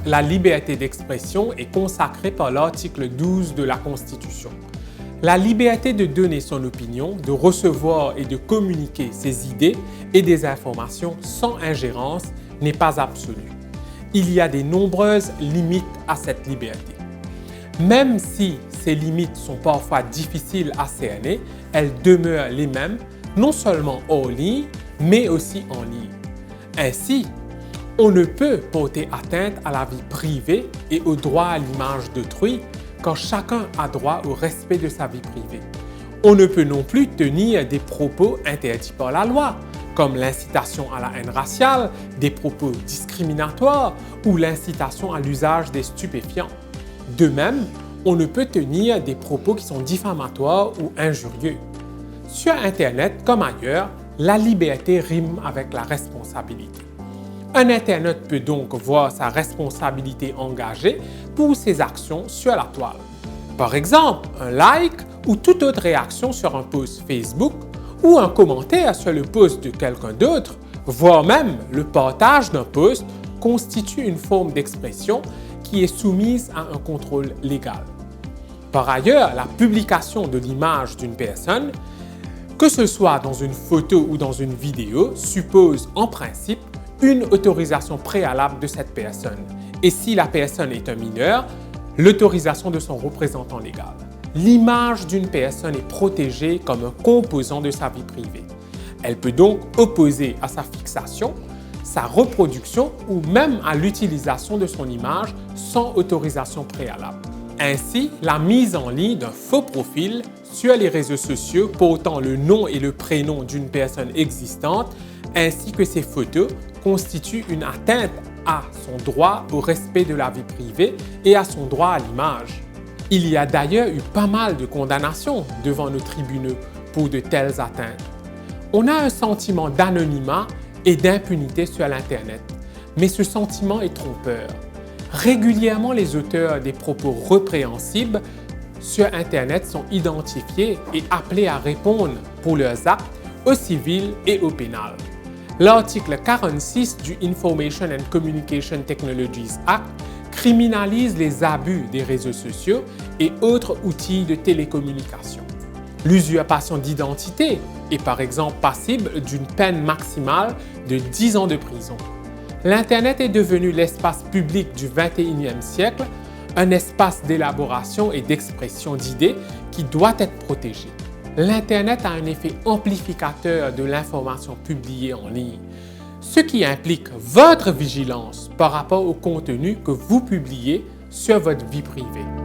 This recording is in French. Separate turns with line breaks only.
la liberté d'expression est consacrée par l'article 12 de la Constitution. La liberté de donner son opinion, de recevoir et de communiquer ses idées et des informations sans ingérence n'est pas absolue. Il y a de nombreuses limites à cette liberté. Même si ces limites sont parfois difficiles à cerner, elles demeurent les mêmes, non seulement hors ligne, mais aussi en ligne. Ainsi, on ne peut porter atteinte à la vie privée et au droit à l'image d'autrui quand chacun a droit au respect de sa vie privée. On ne peut non plus tenir des propos interdits par la loi, comme l'incitation à la haine raciale, des propos discriminatoires ou l'incitation à l'usage des stupéfiants. De même, on ne peut tenir des propos qui sont diffamatoires ou injurieux. Sur Internet comme ailleurs, la liberté rime avec la responsabilité. Un internaute peut donc voir sa responsabilité engagée pour ses actions sur la toile. Par exemple, un like ou toute autre réaction sur un post Facebook ou un commentaire sur le post de quelqu'un d'autre, voire même le partage d'un post, constitue une forme d'expression qui est soumise à un contrôle légal. Par ailleurs, la publication de l'image d'une personne, que ce soit dans une photo ou dans une vidéo, suppose en principe une autorisation préalable de cette personne. Et si la personne est un mineur, l'autorisation de son représentant légal. L'image d'une personne est protégée comme un composant de sa vie privée. Elle peut donc opposer à sa fixation, sa reproduction ou même à l'utilisation de son image sans autorisation préalable. Ainsi, la mise en ligne d'un faux profil sur les réseaux sociaux portant le nom et le prénom d'une personne existante ainsi que ses photos constitue une atteinte à son droit au respect de la vie privée et à son droit à l'image. Il y a d'ailleurs eu pas mal de condamnations devant nos tribunaux pour de telles atteintes. On a un sentiment d'anonymat et d'impunité sur l'Internet, mais ce sentiment est trompeur. Régulièrement, les auteurs des propos répréhensibles sur Internet sont identifiés et appelés à répondre pour leurs actes au civil et au pénal. L'article 46 du Information and Communication Technologies Act criminalise les abus des réseaux sociaux et autres outils de télécommunication. L'usurpation d'identité est par exemple passible d'une peine maximale de 10 ans de prison. L'Internet est devenu l'espace public du 21e siècle, un espace d'élaboration et d'expression d'idées qui doit être protégé. L'Internet a un effet amplificateur de l'information publiée en ligne, ce qui implique votre vigilance par rapport au contenu que vous publiez sur votre vie privée.